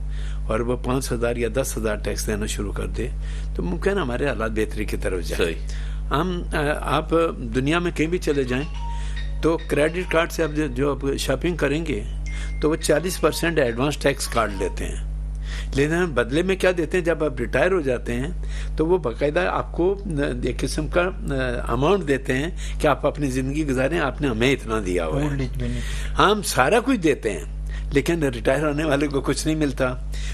और वो 5,000 या 10,000 टैक्स देना शुरू कर दे तो मुमकिन हमारे हालात बेहतरी की तरफ जाए। हम आप दुनिया में कहीं भी चले जाएं तो क्रेडिट कार्ड से आप जो शॉपिंग करेंगे तो वो 40% एडवांस टैक्स काट लेते हैं, लेकिन बदले में क्या देते हैं, जब आप रिटायर हो जाते हैं तो वो बाकायदा आपको एक किस्म का अमाउंट देते हैं कि आप अपनी ज़िंदगी गुजारें, आपने हमें इतना दिया हुआ है। हम सारा कुछ देते हैं लेकिन रिटायर होने वाले को कुछ नहीं मिलता।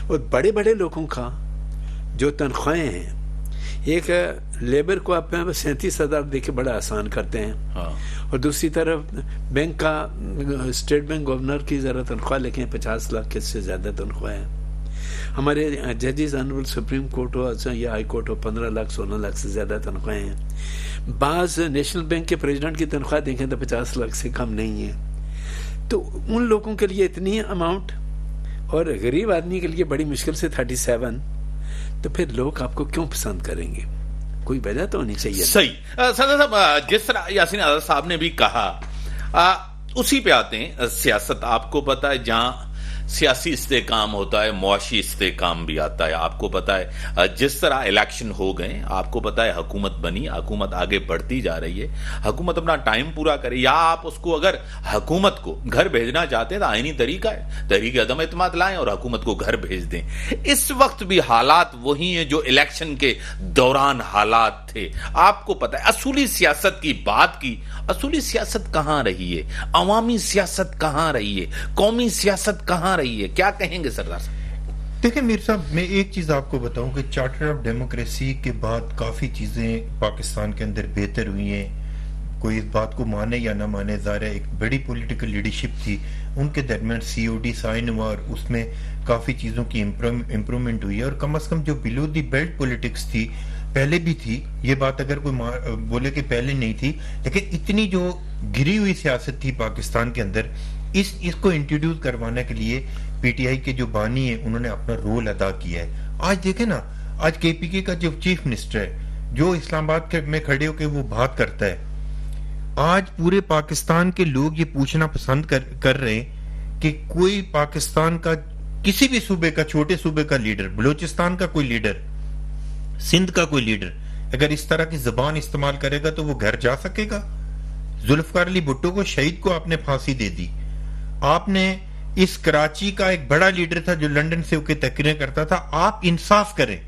और बड़े बड़े लोगों का जो तनख्वाहें हैं, एक लेबर को आप 37,000 देके बड़ा आसान करते हैं, हाँ। और दूसरी तरफ बैंक का स्टेट बैंक गवर्नर की ज़रा तनख्वाह लेके 50 लाख से ज़्यादा तनख्वाह है। हमारे जजेस ऑनरेबल सुप्रीम कोर्ट हो या हाई कोर्ट हो 15 लाख 16 लाख से ज़्यादा तनख्वाहें हैं। बाज़ नेशनल बैंक के प्रेसिडेंट की तनख्वाह देखें तो 50 लाख से कम नहीं है। तो उन लोगों के लिए इतनी अमाउंट और गरीब आदमी के लिए बड़ी मुश्किल से 37, तो फिर लोग आपको क्यों पसंद करेंगे? कोई वजह तो होनी चाहिए। सही सदर साहब, जिस तरह यासीन आज़ाद साहब ने भी कहा उसी पे आते हैं। सियासत आपको पता है जहां सियासी इस्तेकाम होता है मुआशी इस्तेकाम भी आता है। आपको पता है जिस तरह इलेक्शन हो गए, आपको पता है हुकूमत बनी, हुकूमत आगे बढ़ती जा रही है, हुकूमत अपना टाइम पूरा करे या आप उसको अगर हुकूमत को घर भेजना चाहते हैं तो आईनी तरीका है, तहरीक अदम एतमाद लाएं और हुकूमत को घर भेज दें। इस वक्त भी हालात वही हैं जो इलेक्शन के दौरान हालात थे। आपको पता है असूली सियासत की बात की, असूली सियासत कहां रही है, अवामी सियासत कहां रही है, कौमी सियासत कहां रही है, क्या कहेंगे सरदार साहब? देखिए मीर साहब, मैं एक चीज आपको बताऊं कि चार्टर ऑफ डेमोक्रेसी के बाद काफी चीजें पाकिस्तान के अंदर बेहतर हुई हैं। कोई इस बात को माने या ना माने, ज़ाहिर है एक बड़ी पॉलिटिकल लीडरशिप थी, उनके दरमियान COD साइन हुआ और उसमें काफी चीजों की इम्प्रूवमेंट हुई है। और कम अज कम जो बिलो दी बेल्ट पॉलिटिक्स थी पहले भी थी, ये बात अगर कोई बोले कि पहले नहीं थी, लेकिन इतनी जो गिरी हुई सियासत थी पाकिस्तान के अंदर, इसको इंट्रोड्यूस करवाने के लिए PTI के जो बानी है उन्होंने अपना रोल अदा किया है। आज देखें ना, आज KPK का जो चीफ मिनिस्टर है जो इस्लामाबाद में खड़े होकर वो बात करता है, आज पूरे पाकिस्तान के लोग ये पूछना पसंद कर रहे हैं कि कोई पाकिस्तान का किसी भी सूबे का, छोटे सूबे का लीडर, बलूचिस्तान का कोई लीडर, सिंध का कोई लीडर अगर इस तरह की जबान इस्तेमाल करेगा तो वो घर जा सकेगा? जुल्फकार अली भुट्टो को, शहीद को आपने फांसी दे दी। आपने इस कराची का एक बड़ा लीडर था जो लंदन से होकर तकरीरें करता था, आप इंसाफ करें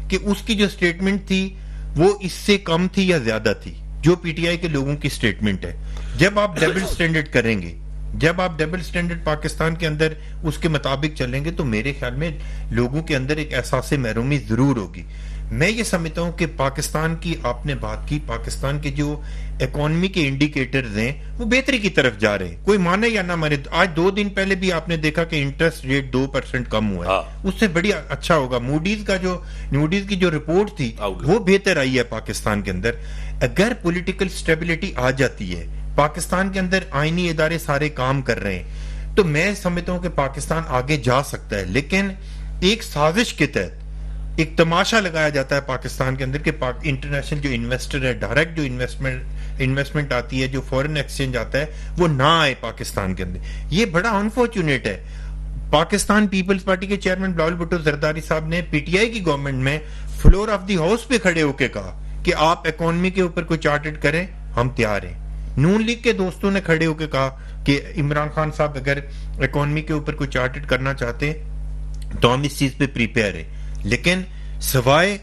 कि उसकी जो स्टेटमेंट थी वो इससे कम थी या ज्यादा थी जो PTI के लोगों की स्टेटमेंट है। जब आप डबल स्टैंडर्ड करेंगे, जब आप डबल स्टैंडर्ड पाकिस्तान के अंदर उसके मुताबिक चलेंगे तो मेरे ख्याल में लोगों के अंदर एक एहसास महरूमी जरूर होगी। मैं ये समझता हूं कि पाकिस्तान की आपने बात की, पाकिस्तान के जो इकोनॉमी के इंडिकेटर्स हैं वो बेहतरी की तरफ जा रहे हैं, कोई माने या ना माने। आज 2 दिन पहले भी आपने देखा कि इंटरेस्ट रेट 2% कम हुआ है, उससे बढ़िया अच्छा होगा। मूडीज की जो रिपोर्ट थी वो बेहतर आई है पाकिस्तान के अंदर। अगर पॉलिटिकल स्टेबिलिटी आ जाती है, पाकिस्तान के अंदर आईनी इदारे सारे काम कर रहे हैं, तो मैं समझता हूं कि पाकिस्तान आगे जा सकता है। लेकिन एक साजिश के तहत एक तमाशा लगाया जाता है पाकिस्तान के अंदर कि इंटरनेशनल जो इन्वेस्टर है, डायरेक्ट जो इन्वेस्टमेंट आती है, जो फॉरेन एक्सचेंज आता है, वो ना आए पाकिस्तान के अंदर। ये बड़ा अनफॉर्चुनेट है। पाकिस्तान पीपल्स पार्टी के चेयरमैन बिलावल भुट्टो जरदारी साहब ने पीटीआई की गवर्नमेंट में फ्लोर ऑफ द हाउस पे खड़े होकर कहा कि आप इकोनॉमी के ऊपर कोई चार्टेड करें, हम तैयार हैं। नून लीग के दोस्तों ने खड़े होकर कहा कि इमरान खान साहब अगर इकोनॉमी के ऊपर कोई चार्टेड करना चाहते हैं तो हम इस चीज पे प्रिपेयर है। लेकिन सिवाय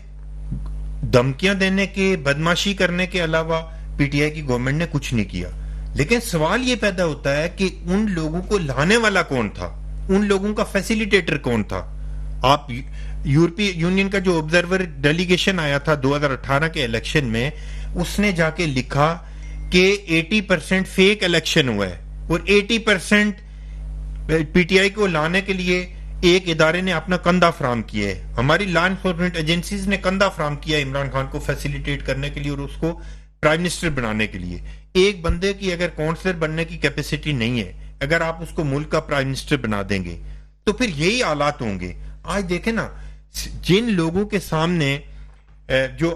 धमकियां देने के, बदमाशी करने के अलावा पीटीआई की गवर्नमेंट ने कुछ नहीं किया। लेकिन सवाल यह पैदा होता है कि उन लोगों को लाने वाला कौन था, उन लोगों का फैसिलिटेटर कौन था। आप यूरोपीय यूनियन का जो ऑब्जर्वर डेलीगेशन आया था 2018 के इलेक्शन में, उसने जाके लिखा कि 80% फेक इलेक्शन हुआ है और 80% पीटीआई को लाने के लिए एक इदारे ने अपना कंधा फ्राहम किया है। हमारी लॉ एनफोर्समेंट एजेंसीज ने कंधा फ्राहम किया इमरान खान को फैसिलिटेट करने के लिए और उसको प्राइम मिनिस्टर बनाने के लिए। एक बंदे की अगर काउंसलर बनने की कैपेसिटी नहीं है, अगर आप उसको मुल्क का प्राइम मिनिस्टर बना देंगे तो फिर यही हालात होंगे। आज देखें ना, जिन लोगों के सामने, जो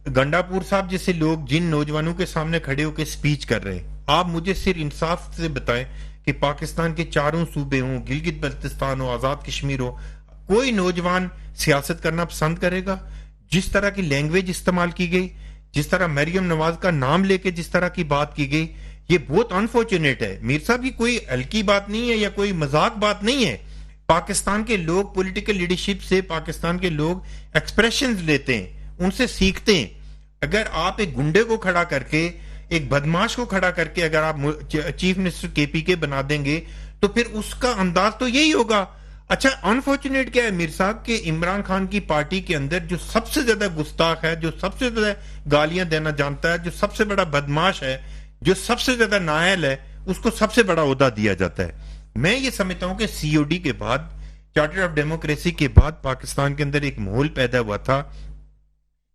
गंडापुर साहब जैसे लोग जिन नौजवानों के सामने खड़े होकर स्पीच कर रहे हैं, आप मुझे सिर्फ इंसाफ से बताएं कि पाकिस्तान के चारों सूबे हों, गिलगित बल्तिस्तान हो, आजाद कश्मीर हो, कोई नौजवान सियासत करना पसंद करेगा? जिस तरह की लैंग्वेज इस्तेमाल की गई, जिस तरह मरियम नवाज का नाम लेके जिस तरह की बात की गई, ये बहुत अनफॉर्चुनेट है। मीर साहब की कोई हल्की बात नहीं है या कोई मजाक बात नहीं है। पाकिस्तान के लोग पॉलिटिकल लीडरशिप से, पाकिस्तान के लोग एक्सप्रेशंस लेते हैं, उनसे सीखते हैं। अगर आप एक गुंडे को खड़ा करके, एक बदमाश को खड़ा करके अगर आप चीफ मिनिस्टर केपीके बना देंगे तो फिर उसका अंदाज तो यही होगा। अच्छा, अनफॉर्चुनेट क्या है मीर साहब कि इमरान खान की पार्टी के अंदर जो सबसे ज्यादा गुस्ताख है, जो सबसे ज्यादा गालियां देना जानता है, जो सबसे बड़ा बदमाश है, जो सबसे ज्यादा नायल है, उसको सबसे बड़ा ओहदा दिया जाता है। मैं ये समझता हूं कि सीओडी के बाद, चार्टर ऑफ डेमोक्रेसी के बाद पाकिस्तान के अंदर एक माहौल पैदा हुआ था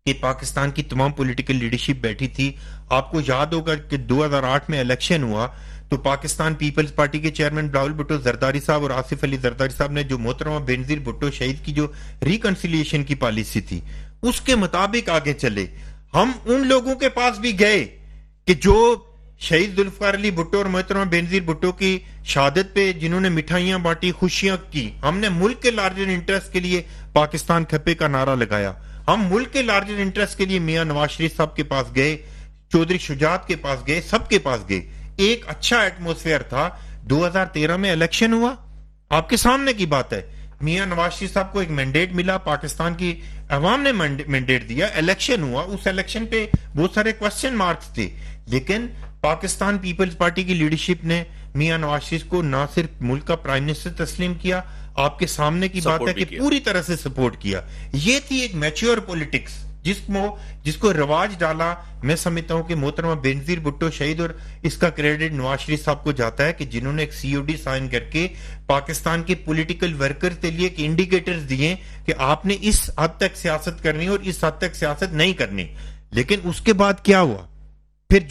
कि पाकिस्तान की तमाम पॉलिटिकल लीडरशिप बैठी थी। आपको याद होगा कि 2008 में इलेक्शन हुआ तो पाकिस्तान पीपल्स पार्टी के चेयरमैन बिलावल भुट्टो जरदारी साहब और आसिफ अली जरदारी साहब ने जो मोहतरमा बेनजीर भुट्टो शहीद की जो रिकंसिलिएशन की पॉलिसी थी, उसके मुताबिक आगे चले। हम उन लोगों के पास भी गए कि जो शहीद जुल्फकार अली भुट्टो और मोहतरमा बेनजीर भुट्टो की शहादत पे जिन्होंने मिठाइयां बांटी, खुशियां की, हमने मुल्क के लार्जर इंटरेस्ट के लिए पाकिस्तान खपे का नारा लगाया। हम मुल्क के लार्जर इंटरेस्ट के लिए मियां नवाज शरीफ साहब के पास गए, चौधरी शुजात के पास गए, सबके पास गए। एक अच्छा एटमोसफेयर था। 2013 में इलेक्शन हुआ, आपके सामने की बात है। मियां नवाज शरीफ साहब को एक मैंडेट मिला, पाकिस्तान की अवाम ने मैंडेट दिया, इलेक्शन हुआ। उस इलेक्शन पे बहुत सारे क्वेश्चन मार्क्स थे, लेकिन पाकिस्तान पीपल्स पार्टी की लीडरशिप ने मियां नवाज शरीफ को ना सिर्फ मुल्क का प्राइम मिनिस्टर तस्लीम किया, आपके सामने की बात है कि पूरी तरह से सपोर्ट किया। ये थी एक मैच्योर पॉलिटिक्स जिसको रवाज डाला। मैं समझता हूं कि मोहतरमा बेनजीर भुट्टो शहीद, और इसका क्रेडिट नवाज शरीफ साहब को जाता है कि जिन्होंने एक सीओडी साइन करके पाकिस्तान के पॉलिटिकल वर्कर के लिए इंडिकेटर्स दिए कि आपने इस हद तक सियासत करनी और इस हद तक सियासत नहीं करनी। लेकिन उसके बाद क्या हुआ? फिर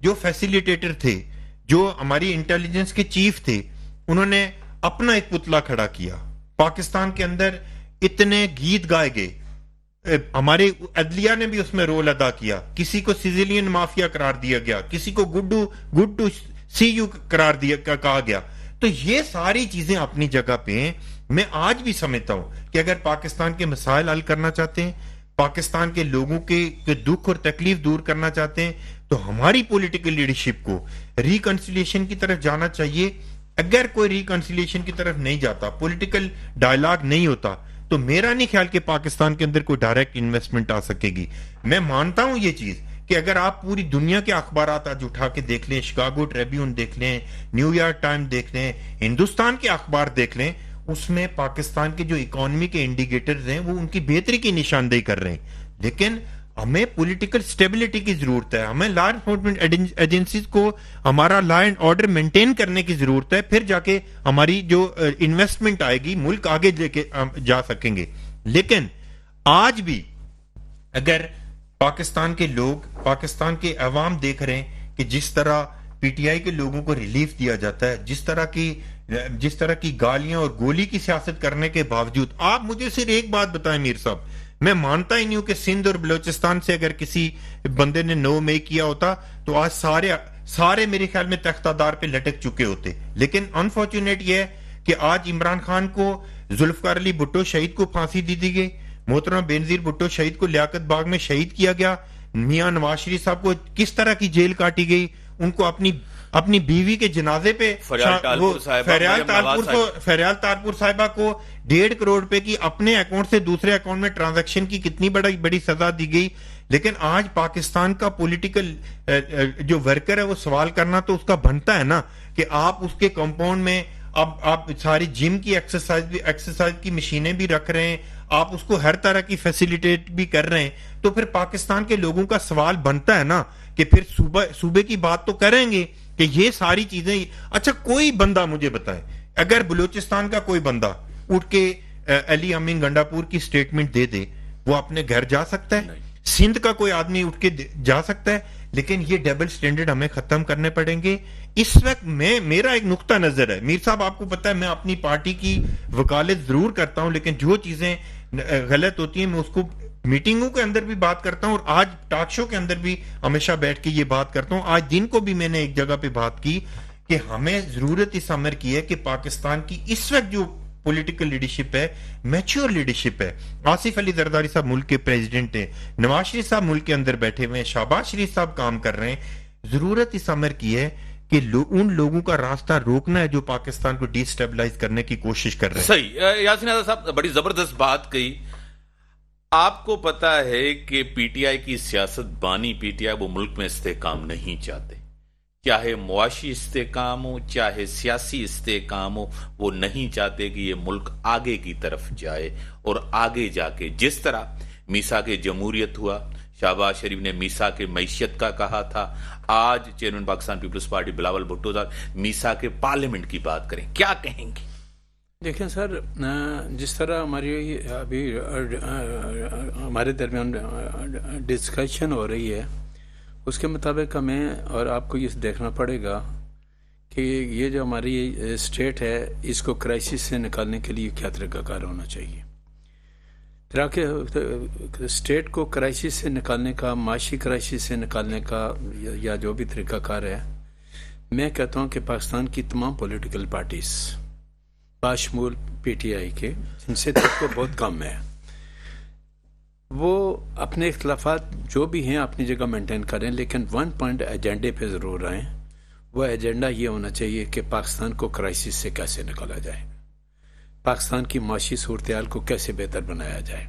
जो फैसिलिटेटर थे, जो हमारी इंटेलिजेंस के चीफ थे, उन्होंने अपना एक पुतला खड़ा किया। पाकिस्तान के अंदर इतने गीत गाए गए, हमारे अदलिया ने भी उसमें रोल अदा किया। किसी को सिजिलियन माफिया करार दिया गया, किसी को गुड टू सी यू करार दिया कहा गया। तो ये सारी चीजें अपनी जगह पे हैं। मैं आज भी समझता हूं कि अगर पाकिस्तान के मसाइल हल करना चाहते हैं, पाकिस्तान के लोगों के दुख और तकलीफ दूर करना चाहते हैं, तो हमारी पॉलिटिकल लीडरशिप को रिकंसिलिएशन की तरफ जाना चाहिए। अगर कोई रिकंसिलिएशन की तरफ नहीं जाता, पॉलिटिकल डायलॉग नहीं होता, तो मेरा नहीं ख्याल कि पाकिस्तान के अंदर कोई डायरेक्ट इन्वेस्टमेंट आ सकेगी। मैं मानता हूं ये चीज कि अगर आप पूरी दुनिया के अखबार आज उठा के देख लें, शिकागो ट्रिब्यून देख लें, न्यूयॉर्क टाइम देख लें, हिंदुस्तान के अखबार देख लें, उसमें पाकिस्तान के जो इकोनॉमी के इंडिकेटर्स हैं वो उनकी बेहतरी की निशानदेही कर रहे हैं, लेकिन हमें पॉलिटिकल स्टेबिलिटी की जरूरत है, हमें लॉ एनफोर्समेंट एजेंसीज को हमारा लॉ एंड ऑर्डर मेंटेन करने की जरूरत है, फिर जाके हमारी जो इन्वेस्टमेंट आएगी मुल्क आगे लेके जा सकेंगे। लेकिन आज भी अगर पाकिस्तान के लोग, पाकिस्तान के अवाम देख रहे हैं कि जिस तरह पीटीआई के लोगों को रिलीफ दिया जाता है, जिस तरह की गालियां और गोली की सियासत करने के बावजूद, आप मुझे सिर्फ एक बात बताएं मीर साहब, मैं मानता ही नहीं हूं कि सिंध और बलोचिस्तान से अगर किसी बंदे ने 9 मई किया होता तो आज सारे मेरे ख्याल में तख्तादार पे लटक चुके होते। लेकिन अनफॉर्चुनेट यह है कि आज इमरान खान को, जुल्फकार अली भुट्टो शहीद को फांसी दी गई, मोहतरमा बेनजीर भुट्टो शहीद को लियाकत बाग में शहीद किया गया, मियां नवाज शरीफ साहब को किस तरह की जेल काटी गई, उनको अपनी बीवी के जनाजे पे फरियाल तारपुर साहिबा को 1.5 करोड़ रुपए की अपने अकाउंट से दूसरे अकाउंट में ट्रांजैक्शन की कितनी बड़ी सजा दी गई। लेकिन आज पाकिस्तान का पॉलिटिकल जो वर्कर है वो सवाल करना तो उसका बनता है ना कि आप उसके कंपाउंड में अब आप सारी जिम की एक्सरसाइज की मशीनें भी रख रहे हैं, आप उसको हर तरह की फैसिलिटेट भी कर रहे हैं, तो फिर पाकिस्तान के लोगों का सवाल बनता है ना कि फिर सूबे की बात तो करेंगे कि ये सारी चीजें। अच्छा, कोई बंदा मुझे बताए, अगर बलूचिस्तान का कोई बंदा उठ के अली अमीन गंडापुर की स्टेटमेंट दे वो अपने घर जा सकता है? सिंध का कोई आदमी उठ के जा सकता है? लेकिन ये डबल स्टैंडर्ड हमें खत्म करने पड़ेंगे। इस वक्त मेरा एक नुक्ता नजर है, मीर साहब आपको पता है मैं अपनी पार्टी की वकालत जरूर करता हूं, लेकिन जो चीजें गलत होती हैं मैं उसको मीटिंगों के अंदर भी बात करता हूं और आज टॉक शो के अंदर भी हमेशा बैठ के ये बात करता हूं। आज दिन को भी मैंने एक जगह पे बात की कि हमें जरूरत इस अमर की है कि पाकिस्तान की इस वक्त जो पॉलिटिकल लीडरशिप है, मैच्योर लीडरशिप है। आसिफ अली जरदारी साहब मुल्क के प्रेसिडेंट हैं, नवाज शरीफ साहब मुल्क के अंदर बैठे हुए हैं, शहबाज शरीफ साहब काम कर रहे हैं। जरूरत इस अमर की है कि उन लोगों का रास्ता रोकना है जो पाकिस्तान को डिस्टेबलाइज करने की कोशिश कर रहे हैं। सही, यासीन आज़ाद साहब बड़ी जबरदस्त बात कही। आपको पता है कि पीटीआई की सियासत बानी पीटीआई वो मुल्क में इस्तेहकाम नहीं चाहते, चाहे मुआशी इस्तेहकाम हो चाहे सियासी इस्तेहकाम हो, वो नहीं चाहते कि ये मुल्क आगे की तरफ जाए और आगे जाके जिस तरह मीसा के जमहूरियत हुआ, शहबाज शरीफ ने मीसा के मैशियत का कहा था, आज चेयरमैन पाकिस्तान पीपल्स पार्टी बिलावल भुट्टो साहब मीसा के पार्लियामेंट की बात करें, क्या कहेंगे? देखें सर, जिस तरह हमारे दरमियान डिस्कशन हो रही है उसके मुताबिक हमें और आपको ये देखना पड़ेगा कि ये जो हमारी स्टेट है इसको क्राइसिस से निकालने के लिए क्या तरीक़ाकार होना चाहिए। स्टेट को क्राइसिस से निकालने का, माशी क्राइसिस से निकालने का या जो भी तरीक़ाकार है, मैं कहता हूँ कि पाकिस्तान की तमाम पॉलिटिकल पार्टीज बाशमूल पीटीआई के, जिनसे तक को बहुत कम है, वो अपने इख्तलाफात जो भी हैं अपनी जगह मेंटेन करें, लेकिन 1 पॉइंट एजेंडे पे ज़रूर आएँ। वह एजेंडा ये होना चाहिए कि पाकिस्तान को क्राइसिस से कैसे निकाला जाए, पाकिस्तान की माशी सूरत-ए-हाल को कैसे बेहतर बनाया जाए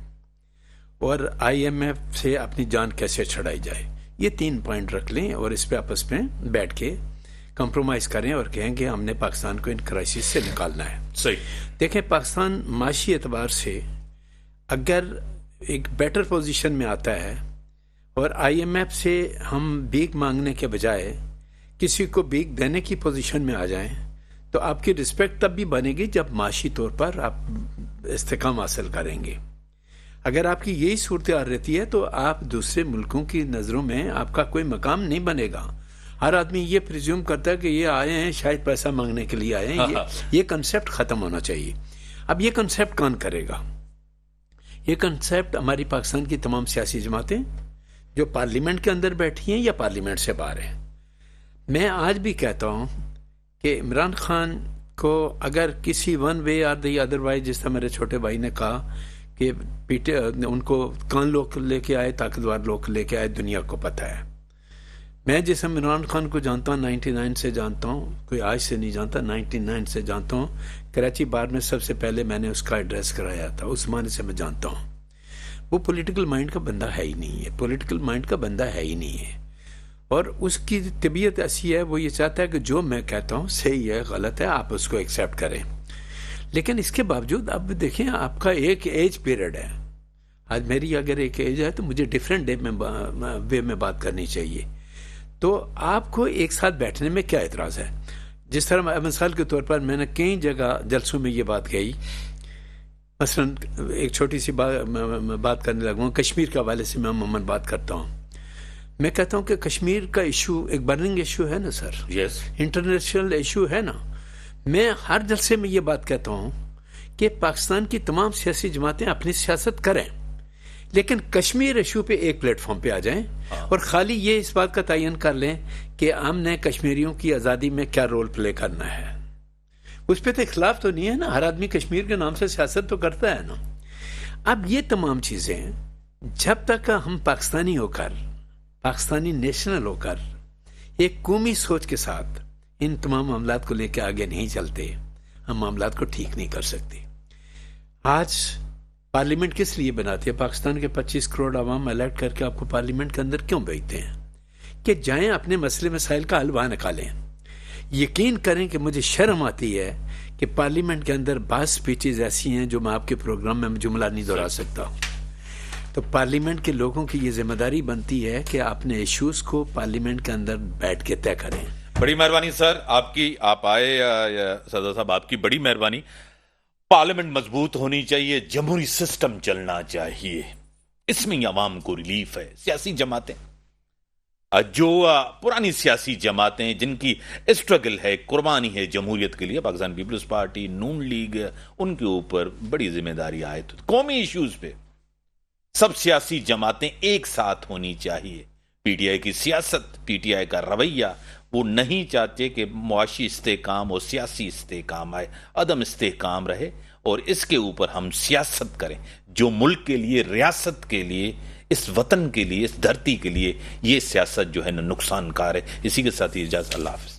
और IMF से अपनी जान कैसे छड़ाई जाए। ये 3 पॉइंट रख लें और इस पर आपस में बैठ के कंप्रोमाइज़ करें और कहेंगे हमने पाकिस्तान को इन क्राइसिस से निकालना है। सही देखें, पाकिस्तान माशी एतबार से अगर एक बेटर पोजीशन में आता है और IMF से हम भीख मांगने के बजाय किसी को भीख देने की पोजीशन में आ जाएं, तो आपकी रिस्पेक्ट तब भी बनेगी जब माशी तौर पर आप इस्तेकाम हासिल करेंगे। अगर आपकी यही सूरत रहती है तो आप दूसरे मुल्कों की नज़रों में आपका कोई मकाम नहीं बनेगा। हर आदमी ये प्रिज्यूम करता है कि ये आए हैं शायद पैसा मांगने के लिए आए हैं। ये कंसेप्ट ख़त्म होना चाहिए। अब ये कंसेप्ट कौन करेगा? ये कंसेप्ट हमारी पाकिस्तान की तमाम सियासी जमातें जो पार्लियामेंट के अंदर बैठी हैं या पार्लियामेंट से बाहर हैं। मैं आज भी कहता हूँ कि इमरान खान को अगर किसी one way or the otherwise, जिस तरह मेरे छोटे भाई ने कहा कि उनको कान लोग लेके आए, ताकतवर लोग लेके आए, दुनिया को पता है। मैं जिस इमरान खान को जानता हूँ 99 से जानता हूँ, कोई आज से नहीं जानता, 99 से जानता हूँ। कराची बार में सबसे पहले मैंने उसका एड्रेस कराया था, उस माने से मैं जानता हूँ। वो पॉलिटिकल माइंड का बंदा है ही नहीं है, पॉलिटिकल माइंड का बंदा है ही नहीं है। और उसकी तबीयत ऐसी है, वो ये चाहता है कि जो मैं कहता हूँ सही है गलत है आप उसको एक्सेप्ट करें। लेकिन इसके बावजूद अब देखें, आपका एक एज पीरियड है। आज मेरी अगर एक एज है तो मुझे डिफरेंट वे में बात करनी चाहिए। तो आपको एक साथ बैठने में क्या एतराज़ है? जिस तरह मिसाल के तौर पर मैंने कई जगह जलसों में ये बात कही, मसलन एक छोटी सी बात करने लगा हूँ, कश्मीर के हवाले से मैं अमूमन बात करता हूँ। मैं कहता हूँ कि कश्मीर का इशू एक बर्निंग इशू है ना सर, यस, इंटरनेशनल इशू है ना। मैं हर जलसे में ये बात कहता हूँ कि पाकिस्तान की तमाम सियासी जमातें अपनी सियासत करें, लेकिन कश्मीर इशू पे एक प्लेटफॉर्म पे आ जाएं और खाली ये इस बात का तयन कर लें कि हमने कश्मीरियों की आज़ादी में क्या रोल प्ले करना है। उस पर तो खिलाफ तो नहीं है ना, हर आदमी कश्मीर के नाम से सियासत तो करता है ना। अब ये तमाम चीज़ें जब तक हम पाकिस्तानी होकर, पाकिस्तानी नेशनल होकर एक कौमी सोच के साथ इन तमाम मामलात को लेकर आगे नहीं चलते, हम मामलात को ठीक नहीं कर सकते। आज पार्लियामेंट किस लिए बनाती है? पाकिस्तान के 25 करोड़ आवाम इलेक्ट करके आपको पार्लियामेंट के अंदर क्यों भेजते हैं? कि जाएं अपने मसले मसाइल का हल वहां निकालें। यकीन करें कि मुझे शर्म आती है कि पार्लियामेंट के अंदर 22 स्पीचेज ऐसी हैं जो मैं आपके प्रोग्राम में जुमला नहीं दोहरा सकता। तो पार्लियामेंट के लोगों की ये जिम्मेदारी बनती है कि अपने इश्यूज को पार्लियामेंट के अंदर बैठ के तय करें। बड़ी मेहरबानी सर आपकी, आप आए सदर साहब, आपकी बड़ी मेहरबानी। पार्लियामेंट मजबूत होनी चाहिए, जमहूरी सिस्टम चलना चाहिए, इसमें अवाम को रिलीफ है। सियासी जमातें, जो पुरानी सियासी जमातें जिनकी स्ट्रगल है, कुर्बानी है जमहूरियत के लिए, पाकिस्तान पीपल्स पार्टी, नून लीग, उनके ऊपर बड़ी जिम्मेदारी आए। तो कौमी इश्यूज पे सब सियासी जमातें एक साथ होनी चाहिए। पीटीआई की सियासत, पीटीआई का रवैया, वो नहीं चाहते कि मुआशी इस्तेकाम और सियासी इस्तेकाम आए, अदम इस्तेकाम रहे और इसके ऊपर हम सियासत करें जो मुल्क के लिए, रियासत के लिए, इस वतन के लिए, इस धरती के लिए ये सियासत जो है ना नुकसानकार है। इसी के साथ ही इजाज़त, अल्लाह हाफ़िज़।